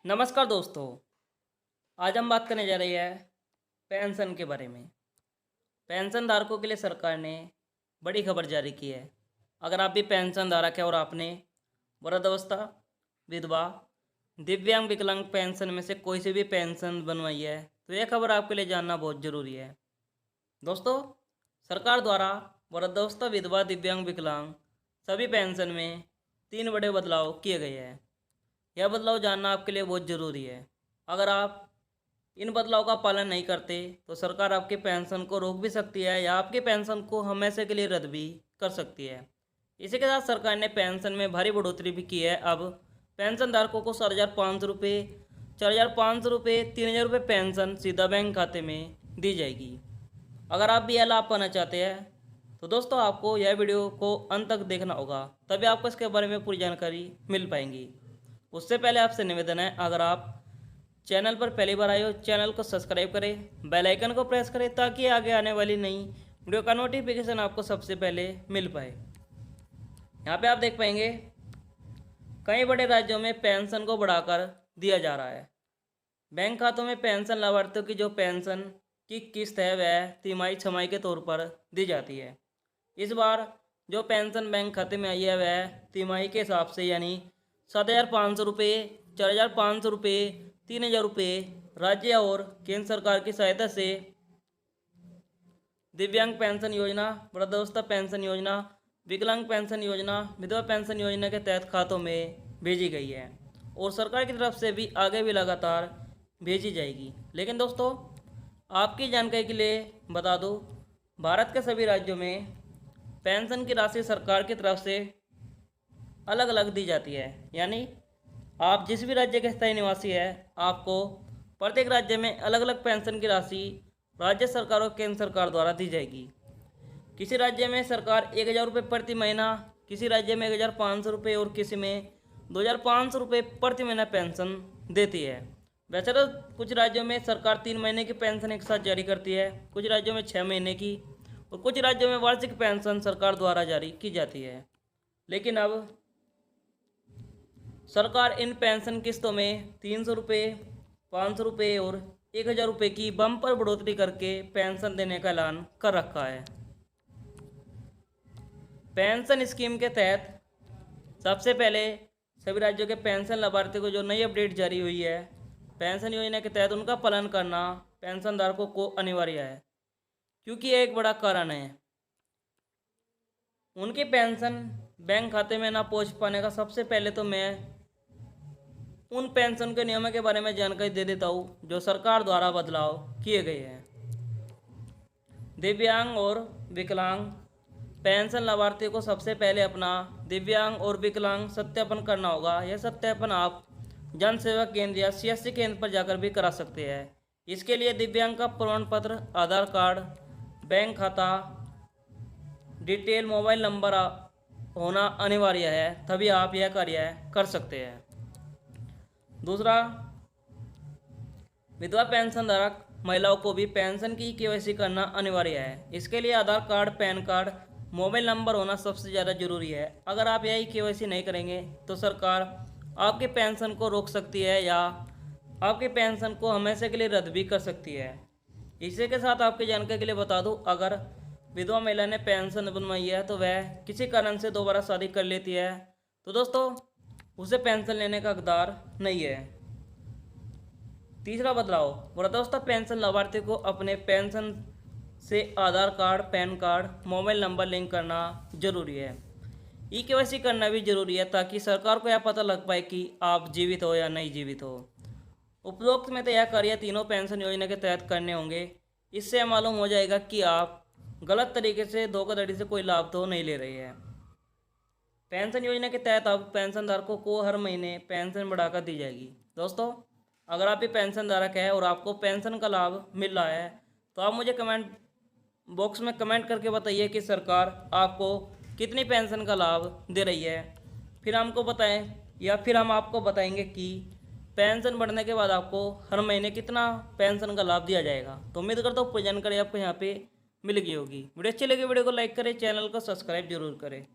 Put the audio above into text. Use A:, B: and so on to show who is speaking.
A: नमस्कार दोस्तों। आज हम बात करने जा रहे हैं पेंशन के बारे में। पेंशन धारकों के लिए सरकार ने बड़ी खबर जारी की है। अगर आप भी पेंशन धारक है और आपने वृद्धावस्था, विधवा, दिव्यांग, विकलांग पेंशन में से कोई से भी पेंशन बनवाई है तो यह खबर आपके लिए जानना बहुत ज़रूरी है। दोस्तों, सरकार द्वारा वृद्धावस्था, विधवा, दिव्यांग, विकलांग सभी पेंशन में 3 बड़े बदलाव किए गए हैं। यह बदलाव जानना आपके लिए बहुत ज़रूरी है। अगर आप इन बदलाव का पालन नहीं करते तो सरकार आपके पेंशन को रोक भी सकती है या आपके पेंशन को हमेशा के लिए रद्द भी कर सकती है। इसी के साथ सरकार ने पेंशन में भारी बढ़ोतरी भी की है। अब पेंशन धारकों को 4,500 रुपये, 4,500 रुपये, 3,000 रुपये पेंशन सीधा बैंक खाते में दी जाएगी। अगर आप भी यह लाभ पाना चाहते हैं तो दोस्तों आपको यह वीडियो को अंत तक देखना होगा, तभी आपको इसके बारे में पूरी जानकारी मिल पाएंगी। उससे पहले आपसे निवेदन है, अगर आप चैनल पर पहली बार आए हो चैनल को सब्सक्राइब करें, बेल आइकन को प्रेस करें ताकि आगे आने वाली नई वीडियो का नोटिफिकेशन आपको सबसे पहले मिल पाए। यहाँ पे आप देख पाएंगे कई बड़े राज्यों में पेंशन को बढ़ाकर दिया जा रहा है। बैंक खातों में पेंशन लाभार्थियों की जो पेंशन की किस्त है वह तिमाही, छमाही के तौर पर दी जाती है। इस बार जो पेंशन बैंक खाते में आई है वह तिमाही के हिसाब से, यानी 7,500 रुपये, 4,500 रुपये, 3,000 रुपये राज्य और केंद्र सरकार की सहायता से दिव्यांग पेंशन योजना, वृद्धावस्था पेंशन योजना, विकलांग पेंशन योजना, विधवा पेंशन योजना के तहत खातों में भेजी गई है और सरकार की तरफ से भी आगे भी लगातार भेजी जाएगी। लेकिन दोस्तों आपकी जानकारी के लिए बता दूं, भारत के सभी राज्यों में पेंशन की राशि सरकार की तरफ से अलग अलग दी जाती है। यानी आप जिस भी राज्य के स्थायी निवासी है आपको प्रत्येक राज्य में अलग अलग पेंशन की राशि राज्य सरकार और केंद्र सरकार द्वारा दी जाएगी। किसी राज्य में सरकार 1,000 रुपये प्रति महीना, किसी राज्य में 1,500 रुपये और किसी में 2,500 रुपये प्रति महीना पेंशन देती है। वैसे तो कुछ राज्यों में सरकार 3 महीने की पेंशन एक साथ जारी करती है, कुछ राज्यों में 6 महीने की और कुछ राज्यों में वार्षिक पेंशन सरकार द्वारा जारी की जाती है। लेकिन अब सरकार इन पेंशन किस्तों में 300 रुपये, 500 रुपये और 1,000 रुपये की बम्पर बढ़ोतरी करके पेंशन देने का ऐलान कर रखा है। पेंशन स्कीम के तहत सबसे पहले सभी राज्यों के पेंशन लाभार्थियों को जो नई अपडेट जारी हुई है, पेंशन योजना के तहत उनका पालन करना पेंशन धारकों को अनिवार्य है, क्योंकि यह एक बड़ा कारण है। उनकी पेंशन बैंक खाते में ना पहुंच पाने का सबसे पहले तो मैं उन पेंशन के नियमों के बारे में जानकारी दे देता हूँ जो सरकार द्वारा बदलाव किए गए हैं। दिव्यांग और विकलांग पेंशन लाभार्थियों को सबसे पहले अपना दिव्यांग और विकलांग सत्यापन करना होगा। यह सत्यापन आप जन सेवा केंद्र या सीएससी केंद्र पर जाकर भी करा सकते हैं। इसके लिए दिव्यांग का प्रमाण पत्र, आधार कार्ड, बैंक खाता डिटेल, मोबाइल नंबर होना अनिवार्य है, तभी आप यह कार्य कर सकते हैं। दूसरा, विधवा पेंशन धारक महिलाओं को भी पेंशन की केवाईसी करना अनिवार्य है। इसके लिए Aadhaar card, PAN card, mobile number होना सबसे ज़्यादा जरूरी है। अगर आप यही केवाईसी नहीं करेंगे तो सरकार आपके पेंशन को रोक सकती है या आपके पेंशन को हमेशा के लिए रद्द भी कर सकती है। इसी के साथ आपकी जानकारी के लिए बता दूं, अगर विधवा महिला ने पेंशन बनवाई है तो वह किसी कारण से दोबारा शादी कर लेती है तो दोस्तों उसे पेंशन लेने का हकदार नहीं है। तीसरा बदलाव, वृद्धावस्था पेंशन लाभार्थी को अपने पेंशन से Aadhaar card, PAN card, mobile number link करना जरूरी है। केवाईसी करना भी जरूरी है ताकि सरकार को यह पता लग पाए कि आप जीवित हो या नहीं जीवित हो। उपरोक्त में तो यह कार्य तीनों पेंशन योजना के तहत करने होंगे। इससे मालूम हो जाएगा कि आप गलत तरीके से, धोखाधड़ी से कोई लाभ तो नहीं ले रहे हैं। पेंशन योजना के तहत अब पेंशन धारकों को हर महीने पेंशन बढ़ाकर दी जाएगी। दोस्तों अगर आप भी पेंशन धारक है और आपको पेंशन का लाभ मिल रहा है तो आप मुझे कमेंट बॉक्स में कमेंट करके बताइए कि सरकार आपको कितनी पेंशन का लाभ दे रही है। फिर हमको बताएं या फिर हम आपको बताएंगे कि पेंशन बढ़ने के बाद आपको हर महीने कितना पेंशन का लाभ दिया जाएगा। तो उम्मीद करता हूँ पूरी जानकारी आपको यहाँ पे मिल गई होगी। वीडियो अच्छी लगी वीडियो को लाइक करें, चैनल को सब्सक्राइब जरूर करें।